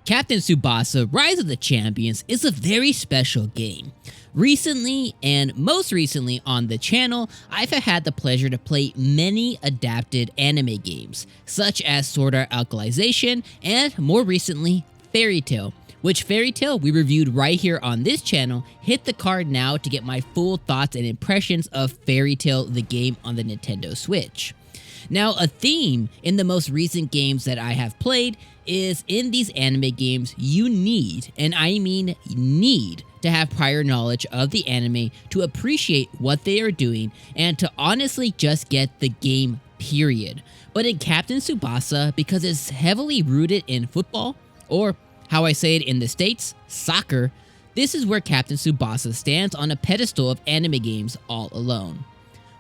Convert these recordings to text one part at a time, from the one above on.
Captain Tsubasa Rise of the Champions is a very special game. Recently, and most recently on the channel, I've had the pleasure to play many adapted anime games, such as Sword Art Alkalization and more recently, Fairy Tail. Which Fairy Tail we reviewed right here on this channel. Hit the card now to get my full thoughts and impressions of Fairy Tail the game on the Nintendo Switch. Now, a theme in the most recent games that I have played is in these anime games, you need, and I mean need, to have prior knowledge of the anime to appreciate what they are doing and to honestly just get the game, period. But in Captain Tsubasa, because it's heavily rooted in football, or how I say it in the States, soccer, this is where Captain Tsubasa stands on a pedestal of anime games all alone.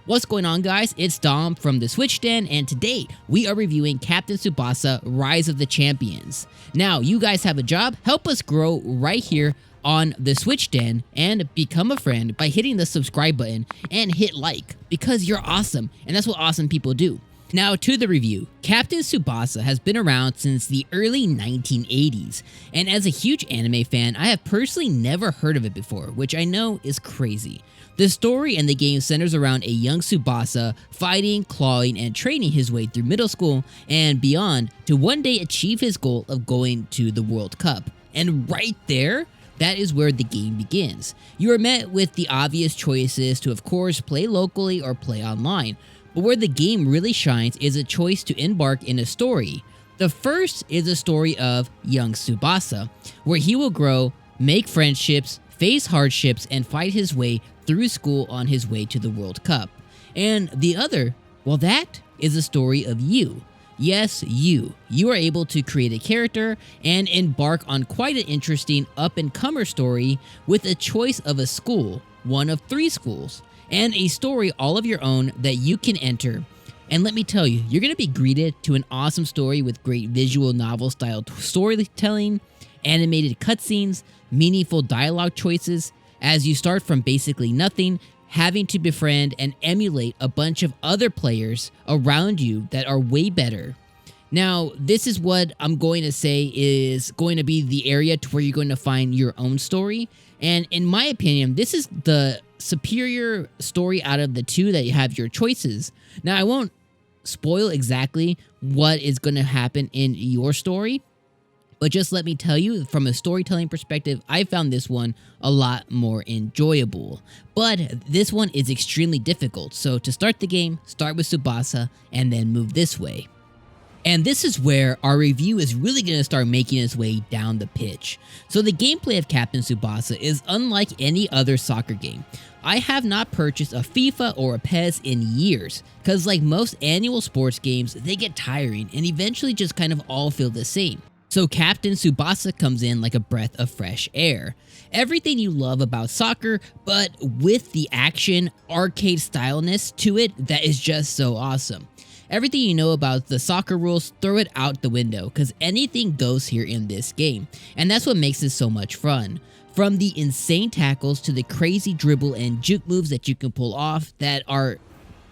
What's going on, guys? It's Dom from the Switch Den, and today we are reviewing Captain Tsubasa Rise of the Champions. Now, you guys have a job. Help us grow right here on the Switch Den and become a friend by hitting the subscribe button and hit like, because you're awesome, and that's what awesome people do. Now to the review. Captain Tsubasa has been around since the early 1980s, and as a huge anime fan, I have personally never heard of it before, which I know is crazy. The story in the game centers around a young Tsubasa fighting, clawing, and training his way through middle school and beyond to one day achieve his goal of going to the World Cup. And right there, that is where the game begins. You are met with the obvious choices to, of course, play locally or play online. But where the game really shines is a choice to embark in a story. The first is a story of young Tsubasa, where he will grow, make friendships, face hardships, and fight his way through school on his way to the World Cup. And the other, well, that is a story of you. Yes, you. You are able to create a character and embark on quite an interesting up-and-comer story with a choice of a school, one of 3 schools, and a story all of your own that you can enter. And let me tell you, you're going to be greeted to an awesome story with great visual novel-style storytelling, animated cutscenes, meaningful dialogue choices, as you start from basically nothing, having to befriend and emulate a bunch of other players around you that are way better. Now, this is what I'm going to say is going to be the area to where you're going to find your own story. And in my opinion, this is the superior story out of the 2 that you have your choices. Now, I won't spoil exactly what is going to happen in your story, but just let me tell you, from a storytelling perspective, I found this one a lot more enjoyable. But this one is extremely difficult, so to start the game, start with Tsubasa and then move this way. And this is where our review is really going to start making its way down the pitch. So the gameplay of Captain Tsubasa is unlike any other soccer game. I have not purchased a FIFA or a PES in years, because like most annual sports games, they get tiring and eventually just kind of all feel the same. So Captain Tsubasa comes in like a breath of fresh air. Everything you love about soccer, but with the action, arcade styleness to it that is just so awesome. Everything you know about the soccer rules, throw it out the window, because anything goes here in this game, and that's what makes it so much fun. From the insane tackles to the crazy dribble and juke moves that you can pull off that are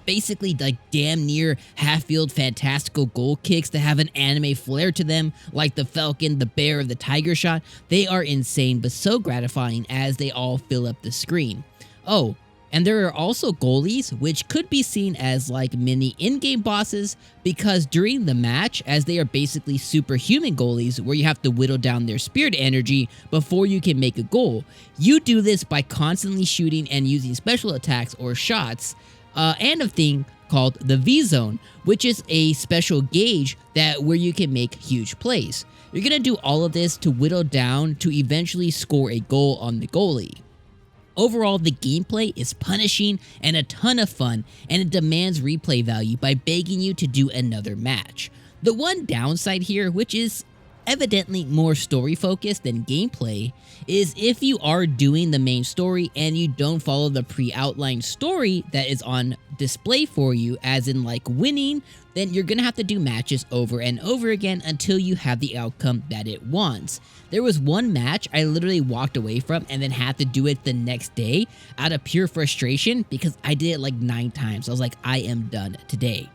basically like damn near half-field fantastical goal kicks that have an anime flair to them, like the Falcon, the Bear, the Tiger Shot. They are insane but so gratifying as they all fill up the screen. Oh, and there are also goalies, which could be seen as like mini in-game bosses, because during the match, as they are basically superhuman goalies where you have to whittle down their spirit energy before you can make a goal, you do this by constantly shooting and using special attacks or shots, and a thing called the V-Zone, which is a special gauge that where you can make huge plays. You're going to do all of this to whittle down to eventually score a goal on the goalie. Overall, the gameplay is punishing and a ton of fun, and it demands replay value by begging you to do another match. The one downside here, which is evidently more story focused than gameplay, is if you are doing the main story and you don't follow the pre-outlined story that is on display for you, as in like winning, then you're gonna have to do matches over and over again until you have the outcome that it wants. There was one match I literally walked away from and then had to do it the next day out of pure frustration because I did it like 9 times. I was like, I am done today.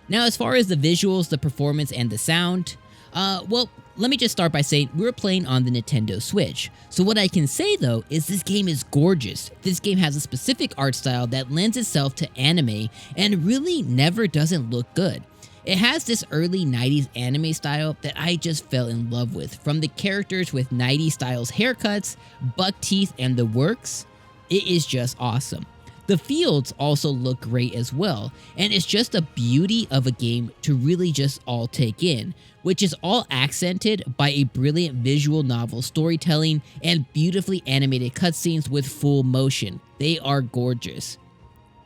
Now, as far as the visuals, the performance, and the sound, well, let me just start by saying we were playing on the Nintendo Switch. So what I can say though is this game is gorgeous. This game has a specific art style that lends itself to anime and really never doesn't look good. It has this early 90s anime style that I just fell in love with, from the characters with 90s styles haircuts, buck teeth, and the works. It is just awesome. The fields also look great as well, and it's just a beauty of a game to really just all take in, which is all accented by a brilliant visual novel storytelling and beautifully animated cutscenes with full motion. They are gorgeous.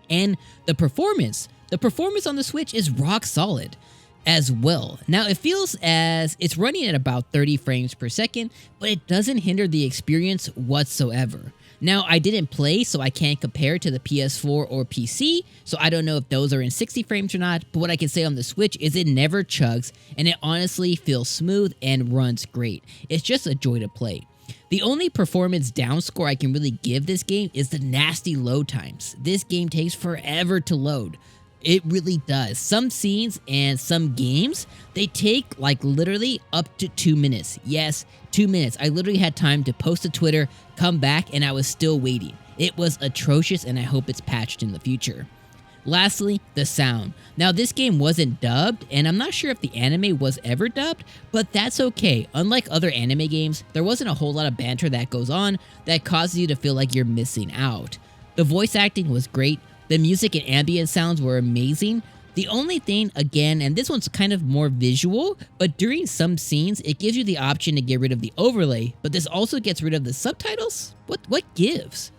And the performance on the Switch is rock solid as well. Now it feels as it's running at about 30 frames per second, but it doesn't hinder the experience whatsoever. Now I didn't play, so I can't compare to the PS4 or PC, so I don't know if those are in 60 frames or not, but what I can say on the Switch is it never chugs, and it honestly feels smooth and runs great. It's just a joy to play. The only performance downscore I can really give this game is the nasty load times. This game takes forever to load. It really does. Some scenes and some games, they take like literally up to 2 minutes. Yes, 2 minutes. I literally had time to post to Twitter, come back, and I was still waiting. It was atrocious, and I hope it's patched in the future. Lastly, the sound. Now this game wasn't dubbed, and I'm not sure if the anime was ever dubbed, but that's okay. Unlike other anime games, there wasn't a whole lot of banter that goes on that causes you to feel like you're missing out. The voice acting was great. The music and ambient sounds were amazing. The only thing, again, and this one's kind of more visual, but during some scenes, it gives you the option to get rid of the overlay, but this also gets rid of the subtitles? What gives?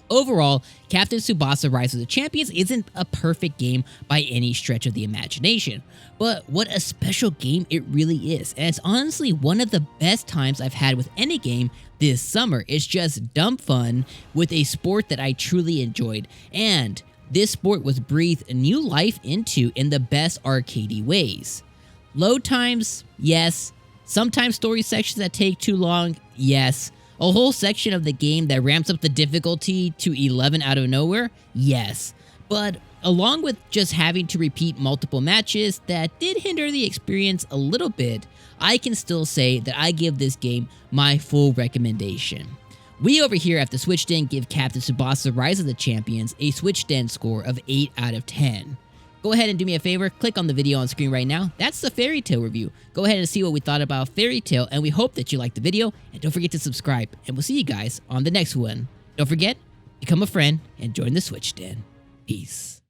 Overall, Captain Tsubasa Rise of the Champions isn't a perfect game by any stretch of the imagination, but what a special game it really is, and it's honestly one of the best times I've had with any game this summer. It's just dumb fun with a sport that I truly enjoyed, and this sport was breathed new life into in the best arcadey ways. Load times, yes. Sometimes story sections that take too long, yes. A whole section of the game that ramps up the difficulty to 11 out of nowhere, yes. But along with just having to repeat multiple matches that did hinder the experience a little bit, I can still say that I give this game my full recommendation. We over here at the Switch Den give Captain Tsubasa Rise of the Champions a Switch Den score of 8 out of 10. Go ahead and do me a favor, click on the video on screen right now. That's the Fairy Tail review. Go ahead and see what we thought about Fairy Tail, and we hope that you liked the video, and don't forget to subscribe, and we'll see you guys on the next one. Don't forget, become a friend and join the Switch Den. Peace.